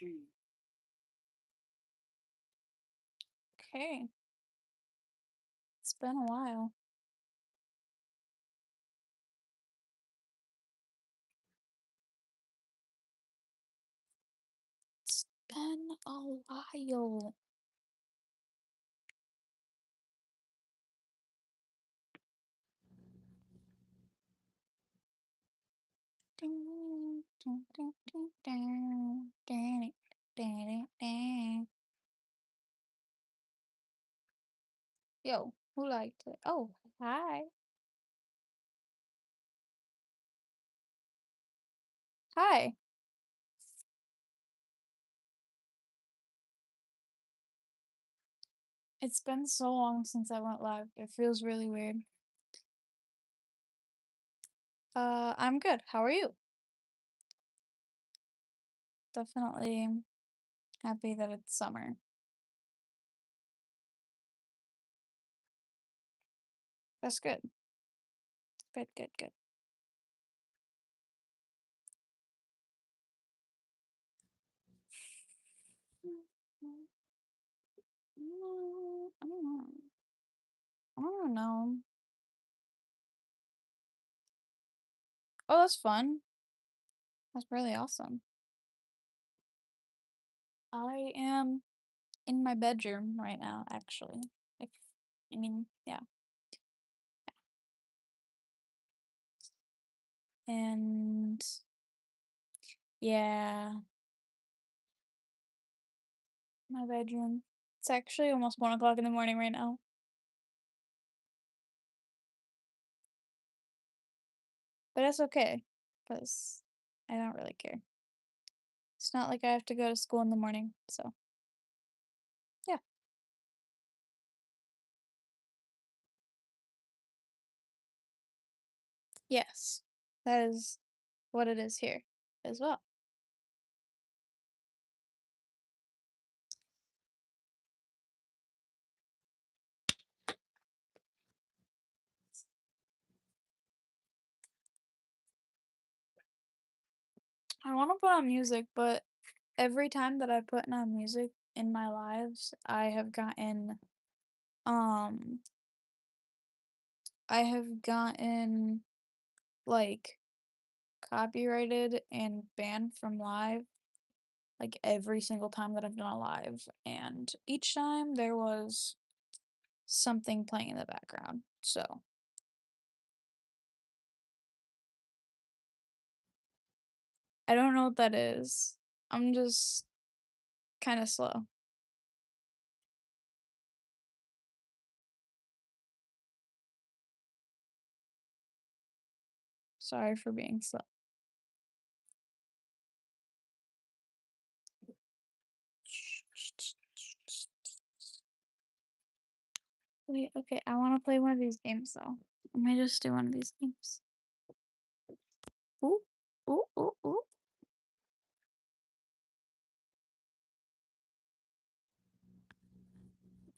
Okay. It's been a while. It's been a while. Yo, who liked it? Oh, hi. Hi. It's been so long since I went live. It feels really weird. I'm good. How are you? Definitely happy that it's summer. That's good. Good, good, good. I don't know. I don't know. Oh, that's fun. That's really awesome. I am in my bedroom right now, actually. If, I mean, yeah. And yeah, my bedroom. It's actually almost 1 o'clock in the morning right now. But that's okay, because I don't really care. It's not like I have to go to school in the morning, so yeah. Yes, that is what it is here as well. I want to put on music, but every time that I put on music in my lives, um, I have gotten like copyrighted and banned from live like every single time that I've done a live, and each time there was something playing in the background. So I don't know what that is. I'm just kind of slow. Sorry for being slow. Wait, okay, I want to play one of these games though. Let me just do one of these games. Ooh, ooh, ooh, ooh.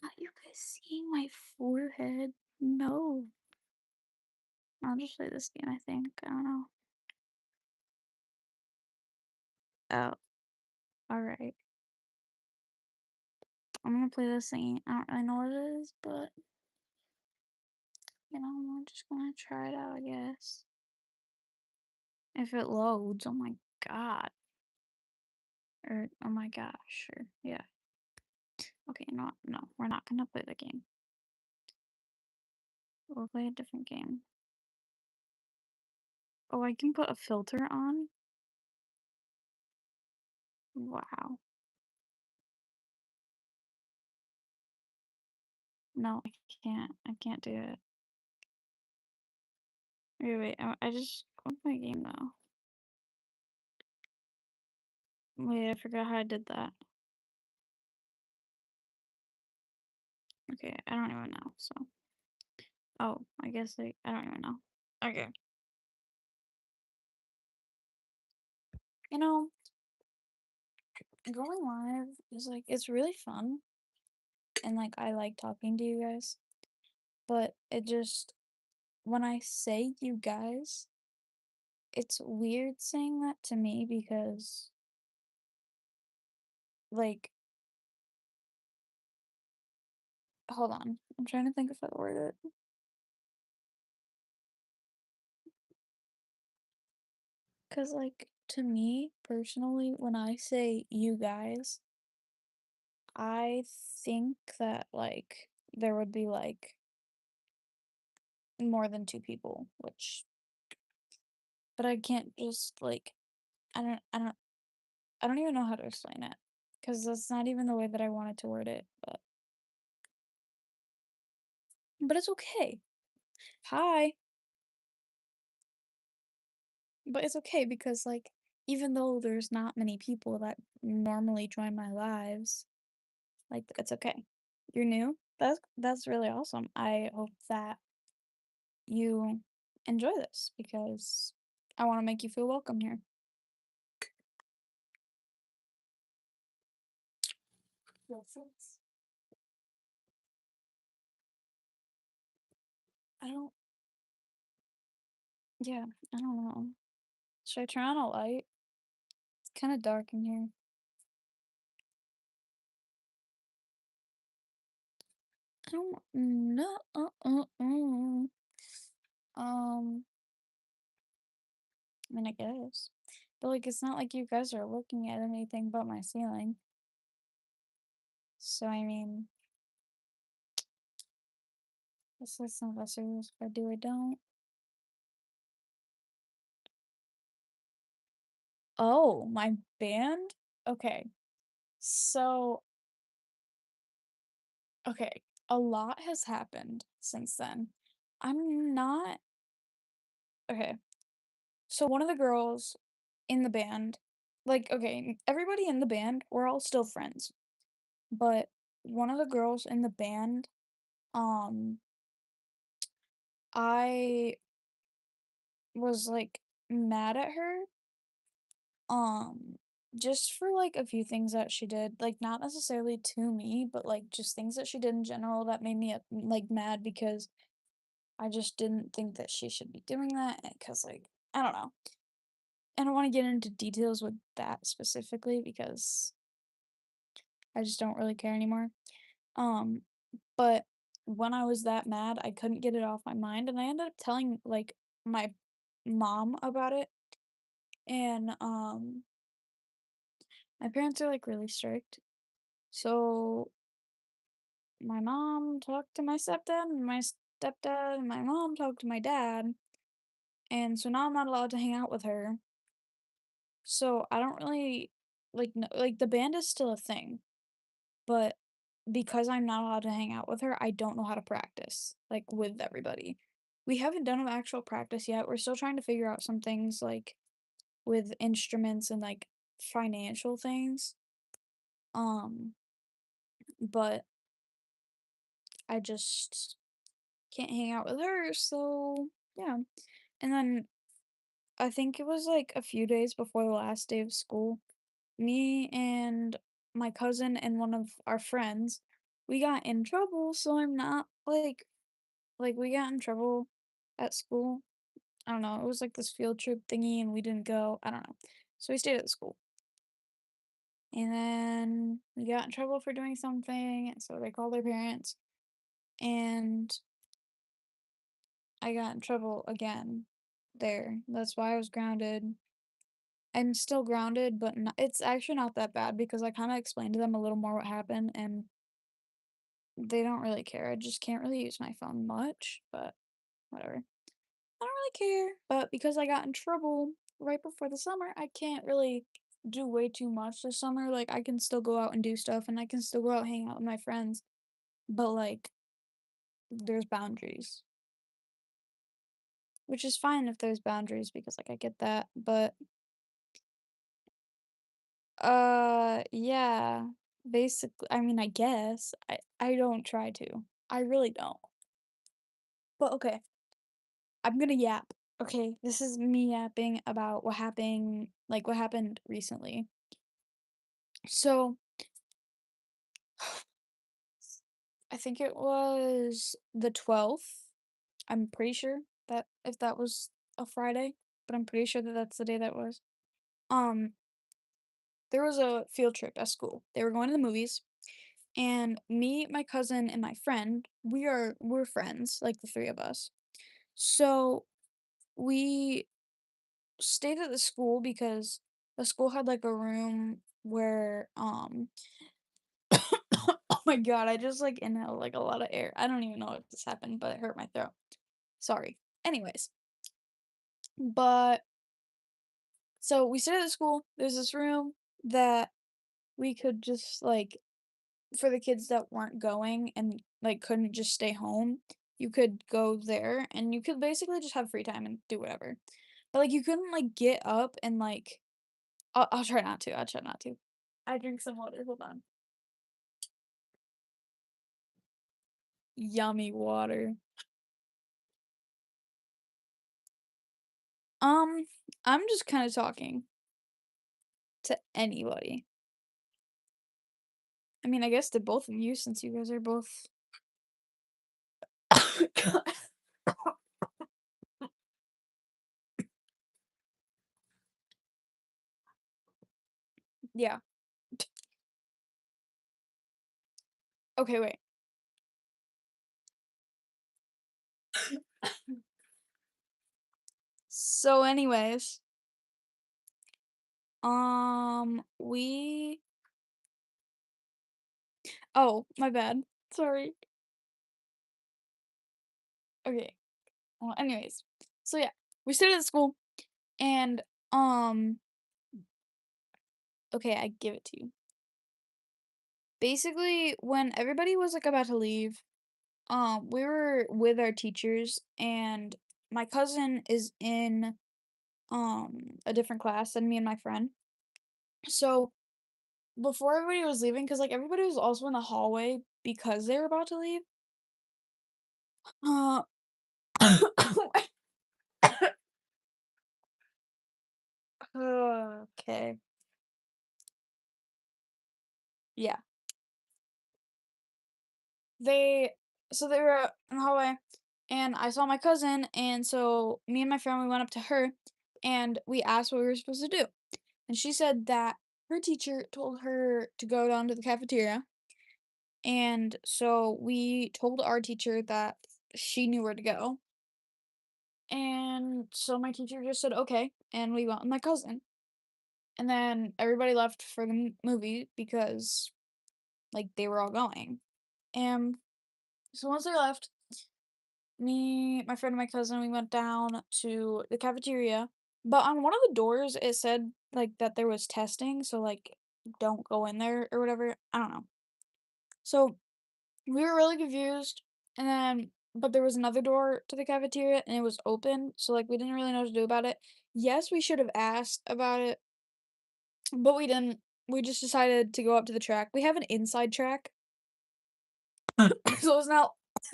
Are you guys seeing my forehead? No. I'll just play this game, I think. I don't know. Oh, alright. I'm gonna play this thing. I don't really know what it is, but you know, I'm just gonna try it out, I guess. If it loads, oh my god. Or oh my gosh, or yeah. Okay, no, we're not gonna play the game. We'll play a different game. Oh, I can put a filter on? Wow. No, I can't. I can't do it. Wait, I just what's my game now? Wait, I forgot how I did that. Okay, I don't even know, so. Oh, I guess I don't even know. Okay. You know, going live is like it's really fun and like I like talking to you guys. But it just when I say you guys, it's weird saying that to me because like, hold on. I'm trying to think of how to word it. 'Cause, like, to me, personally, when I say "you guys," I think that, like, there would be, like, more than 2 people, which but I can't just, like I don't I don't even know how to explain it, cause that's not even the way that I wanted to word it, but it's okay. Hi. But it's okay because, like, even though there's not many people that normally join my lives, like, it's okay. You're new? That's really awesome. I hope that you enjoy this because I wanna make you feel welcome here. Yes, yes. I don't yeah, I don't know. Should I turn on a light? It's kinda dark in here. I don't know. Um, I mean, I guess. But, like, it's not like you guys are looking at anything but my ceiling. So, I mean, this is some of us rules. If I do or don't. Oh, my band? Okay. So, okay. A lot has happened since then. I'm not okay. So, one of the girls in the band, like, okay, everybody in the band, we're all still friends. But one of the girls in the band, um, I was like mad at her, um, just for like a few things that she did, like not necessarily to me, but like just things that she did in general that made me like mad because I just didn't think that she should be doing that. Because like I don't know, I don't want to get into details with that specifically because I just don't really care anymore. Um, but when I was that mad, I couldn't get it off my mind, and I ended up telling like my mom about it. And my parents are like really strict, so my mom talked to my stepdad, and my stepdad and my mom talked to my dad, and so now I'm not allowed to hang out with her. So I don't really like the band is still a thing, but because I'm not allowed to hang out with her, I don't know how to practice, like, with everybody. We haven't done an actual practice yet, we're still trying to figure out some things, like, with instruments and, like, financial things, um, but I just can't hang out with her, so, yeah. And then, I think it was, like, a few days before the last day of school, me and my cousin and one of our friends, we got in trouble, so I'm not, like, we got in trouble at school. I don't know, it was like this field trip thingy and we didn't go, I don't know. So we stayed at the school. And then we got in trouble for doing something, and so they called their parents, and I got in trouble again there. That's why I was grounded. I'm still grounded, but it's actually not that bad because I kind of explained to them a little more what happened, and they don't really care. I just can't really use my phone much, but whatever. I don't really care, but because I got in trouble right before the summer, I can't really do way too much this summer. Like, I can still go out and do stuff, and I can still go out and hang out with my friends, but like, there's boundaries, which is fine if there's boundaries because, like, I get that. But, yeah, basically, I mean, I guess I don't try to. I really don't. But okay, I'm gonna yap. Okay, this is me yapping about what happened recently. So, I think it was the 12th. I'm pretty sure that if that was a Friday, but I'm pretty sure that that's the day that was. Um, there was a field trip at school. They were going to the movies, and me, my cousin, and my friend, we're friends, like the three of us. So we stayed at the school because the school had like a room where oh my god, I just like inhaled like a lot of air. I don't even know what just happened, but it hurt my throat. Sorry. Anyways, but so we stayed at the school. There's this room that we could just like for the kids that weren't going and like couldn't just stay home, you could go there and you could basically just have free time and do whatever. But like you couldn't like get up and like I'll try not to. I'll try not to. I drink some water. Hold on. Yummy water. Um, I'm just kind of talking to anybody. I mean, I guess to both of you since you guys are both. Yeah. Okay, wait. So, anyways, we. Oh, my bad. Sorry. Okay. Well, anyways, so yeah, we stayed at school, and um, okay, I give it to you. Basically, when everybody was like about to leave, we were with our teachers, and my cousin is in a different class than me and my friend. So before everybody was leaving, because like everybody was also in the hallway because they were about to leave. Uh, okay, yeah. They they were in the hallway, and I saw my cousin, and so me and my friend, we went up to her, and we asked what we were supposed to do, and she said that her teacher told her to go down to the cafeteria, and so we told our teacher that she knew where to go, and so my teacher just said, "Okay," and we went with my cousin, and then everybody left for the movie because, like, they were all going, and so once they left, me, my friend, and my cousin, we went down to the cafeteria. But on one of the doors, it said like that there was testing, so like don't go in there or whatever. I don't know. So we were really confused, and then but there was another door to the cafeteria and it was open, so like we didn't really know what to do about it. Yes, we should have asked about it, but we didn't. We just decided to go up to the track. We have an inside track, so it's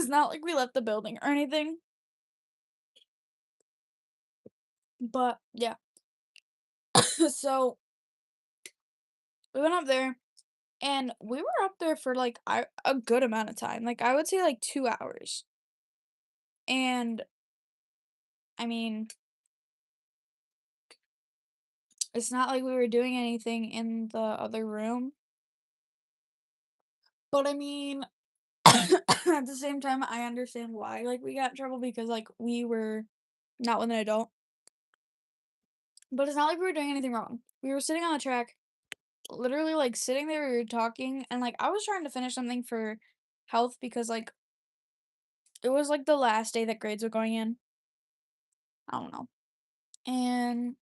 not like we left the building or anything. But yeah. So we went up there and we were up there for like a good amount of time. Like I would say like 2 hours. And I mean, it's not like we were doing anything in the other room, but I mean, at the same time I understand why like we got in trouble because like we were not with an adult. But it's not like we were doing anything wrong. We were sitting on the track, literally like sitting there, we were talking, and like I was trying to finish something for health because like it was like the last day that grades were going in. I don't know. And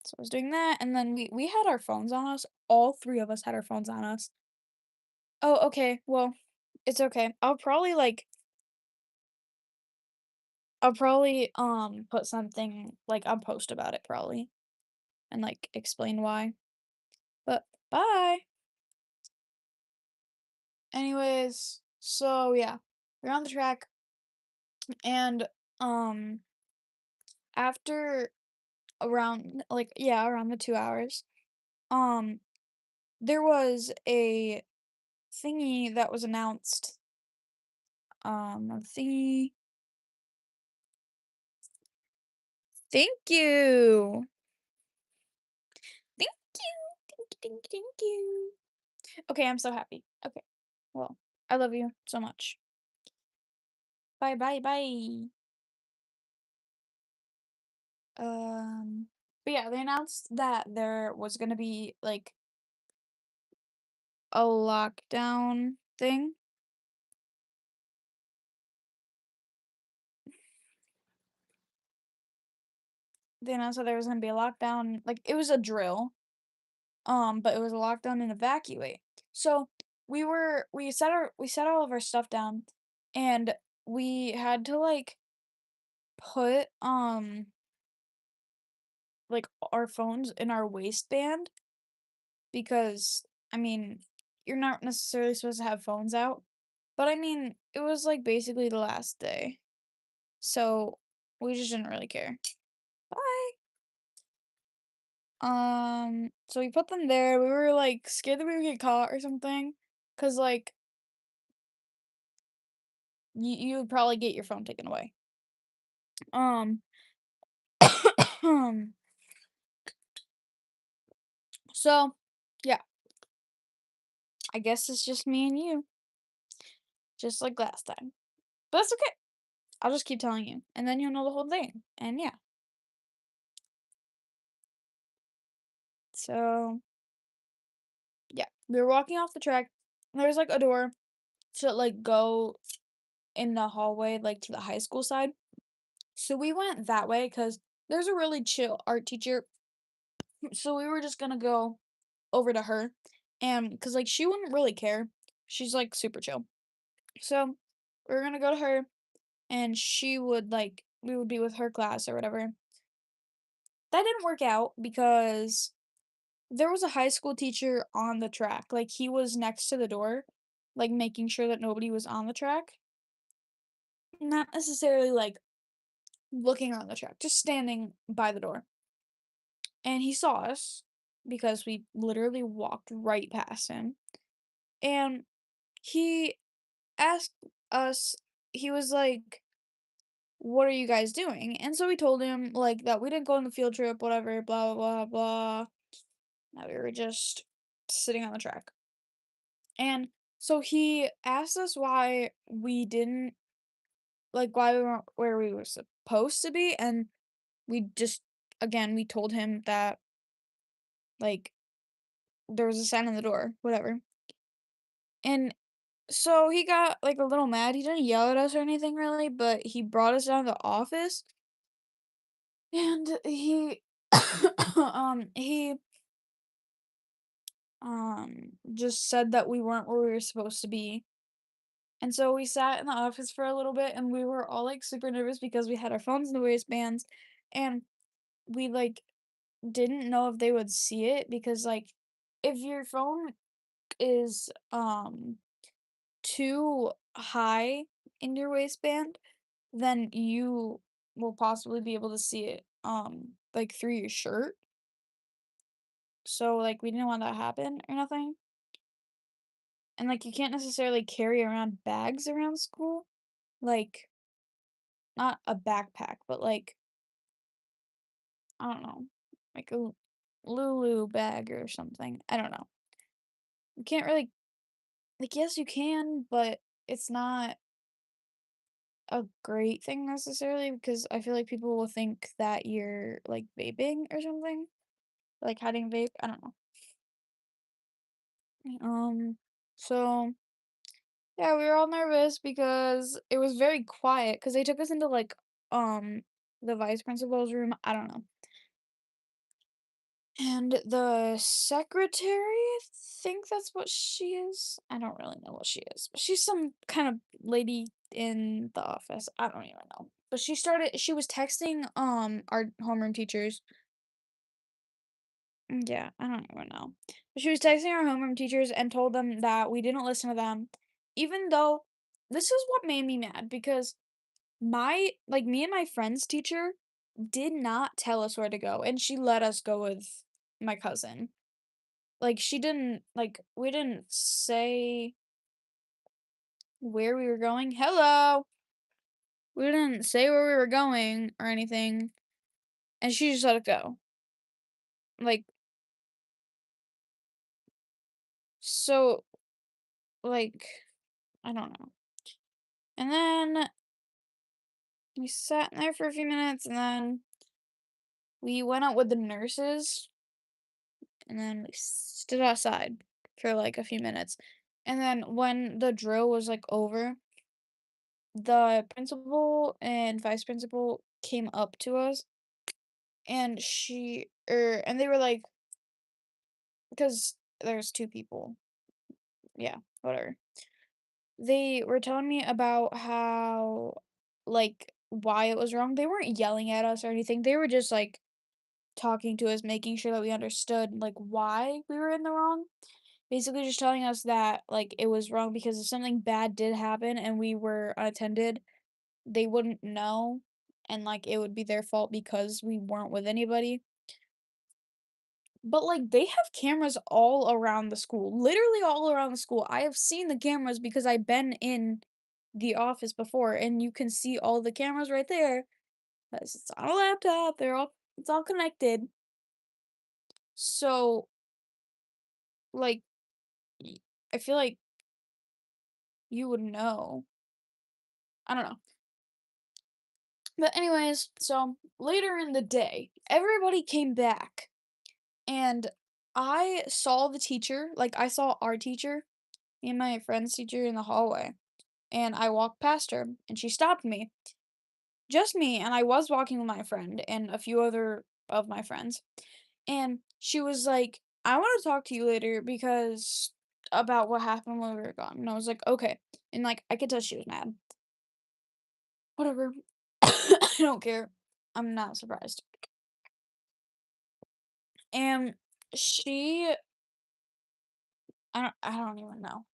so I was doing that, and then we had our phones on us. All 3 of us had our phones on us. Oh, okay. Well, it's okay. I'll probably put something like I'll post about it probably and like explain why. But bye. Anyways, so yeah, we're on the track, and um after around like yeah around the 2 hours, um there was a thingy that was announced. A thingy. Thank you. Thank you. Thank you. Okay, I'm so happy. Okay. Well, I love you so much. Bye, bye, bye. Um, but yeah, they announced that there was gonna be like a lockdown thing. They announced that there was gonna be a lockdown, like it was a drill, but it was a lockdown and evacuate. So we set all of our stuff down, and we had to like put like our phones in our waistband because I mean you're not necessarily supposed to have phones out, but I mean it was like basically the last day, so we just didn't really care. Bye. So we put them there. We were like scared that we would get caught or something, cause like you would probably get your phone taken away. Um, so yeah, I guess it's just me and you, just like last time. But that's okay. I'll just keep telling you, and then you'll know the whole thing. And yeah, so yeah, we were walking off the track. There's like a door to like go in the hallway, like to the high school side. So we went that way because there's a really chill art teacher. So we were just gonna go over to her, and because like she wouldn't really care. She's like super chill. So we were gonna go to her, and she would like we would be with her class or whatever. That didn't work out because there was a high school teacher on the track. Like he was next to the door, like making sure that nobody was on the track. Not necessarily like looking on the track, just standing by the door. And he saw us because we literally walked right past him. And he asked us, he was like, "What are you guys doing?" And so we told him like that we didn't go on the field trip, whatever, blah blah blah blah. That we were just sitting on the track. And so he asked us why we didn't like why we weren't where we were supposed to be, and we just again we told him that like there was a sign on the door, whatever. And so he got like a little mad. He didn't yell at us or anything really, but he brought us down to the office and he he just said that we weren't where we were supposed to be. And so we sat in the office for a little bit and we were all like super nervous because we had our phones in the waistbands and we like didn't know if they would see it because like if your phone is too high in your waistband, then you will possibly be able to see it like through your shirt. So like we didn't want that to happen or nothing. And like you can't necessarily carry around bags around school. Like not a backpack, but like I don't know, like a Lulu bag or something. I don't know. You can't really like yes you can, but it's not a great thing necessarily because I feel like people will think that you're like vaping or something. Like hiding vape. I don't know. So yeah, we were all nervous because it was very quiet because they took us into like the vice principal's room. I don't know. And the secretary, I think that's what she is. I don't really know what she is. But she's some kind of lady in the office. I don't even know. But she was texting our homeroom teachers. Yeah, I don't even know. But she was texting our homeroom teachers and told them that we didn't listen to them, even though this is what made me mad because me and my friend's teacher did not tell us where to go, and she let us go with my cousin. Like she didn't like we didn't say where we were going. Hello. We didn't say where we were going or anything, and she just let it go. Like So, like, I don't know. And then we sat in there for a few minutes, and then we went out with the nurses, and then we stood outside for like a few minutes. And then when the drill was like over, the principal and vice principal came up to us, and and they were like, because there's two people, yeah, whatever. They were telling me about how, like, why it was wrong. They weren't yelling at us or anything. They were just like talking to us, making sure that we understood like why we were in the wrong. Basically just telling us that like it was wrong because if something bad did happen and we were unattended, they wouldn't know, and like it would be their fault because we weren't with anybody. But like they have cameras all around the school, literally all around the school. I have seen the cameras because I've been in the office before, and you can see all the cameras right there. 'Cause it's on a laptop. It's all connected. So like y- I feel like you would know. I don't know. But anyways, so later in the day, everybody came back, and I saw the teacher, like I saw our teacher, me and my friend's teacher in the hallway, and I walked past her and she stopped me. Just me, and I was walking with my friend and a few other of my friends. And she was like, "I want to talk to you later because about what happened when we were gone." And I was like, "Okay." And like I could tell she was mad. Whatever. I don't care. I'm not surprised. And she I don't even know.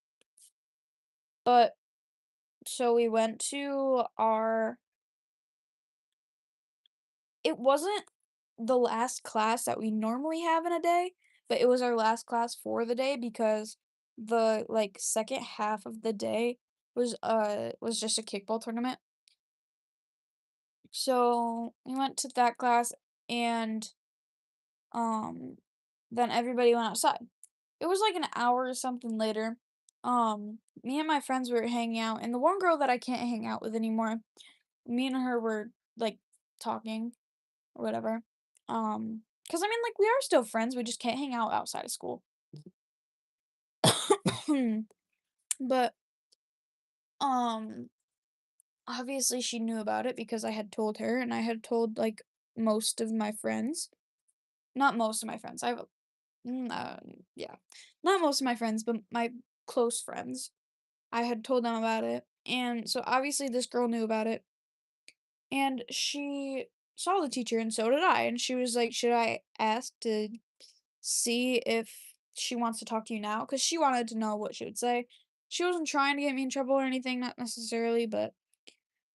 But so we went to our it wasn't the last class that we normally have in a day, but it was our last class for the day because the like second half of the day was just a kickball tournament. So we went to that class, and um then everybody went outside. It was like an hour or something later. Me and my friends were hanging out, and the one girl that I can't hang out with anymore, me and her were like talking or whatever. Cause I mean, like, we are still friends, we just can't hang out outside of school. But, um, obviously she knew about it because I had told her, and I had told, like, most of my friends. Not most of my friends, I have yeah. Not most of my friends, but my close friends. I had told them about it, and so obviously this girl knew about it, and she saw the teacher, and so did I, and she was like, "Should I ask to see if she wants to talk to you now?" Because she wanted to know what she would say. She wasn't trying to get me in trouble or anything, not necessarily, but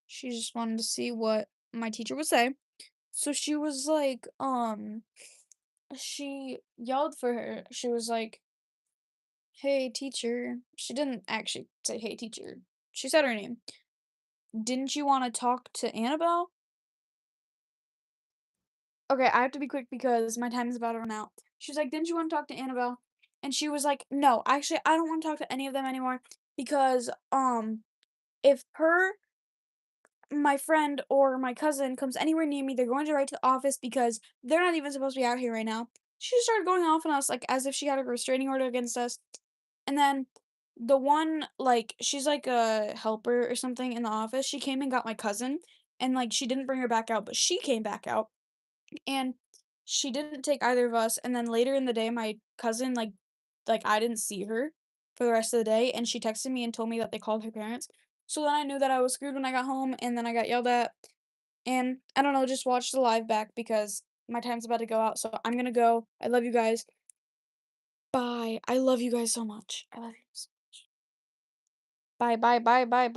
she just wanted to see what my teacher would say. So she was like, she yelled for her. She was like, "Hey, teacher." She didn't actually say, "Hey, teacher." She said her name. "Didn't you want to talk to Annabelle?" Okay, I have to be quick because my time is about to run out. She was like, "Didn't you want to talk to Annabelle?" And she was like, "No, actually, I don't want to talk to any of them anymore because if my friend or my cousin comes anywhere near me, they're going to write to the office because they're not even supposed to be out here right now." She just started going off on us like as if she had a restraining order against us. And then the one like she's like a helper or something in the office. She came and got my cousin, and like she didn't bring her back out, but she came back out, and she didn't take either of us, and then later in the day, my cousin, like, I didn't see her for the rest of the day, and she texted me and told me that they called her parents. So then I knew that I was screwed when I got home, and then I got yelled at, and I don't know, just watch the live back because my time's about to go out, so I'm gonna go. I love you guys. Bye. I love you guys so much. I love you. Bye, bye, bye, bye.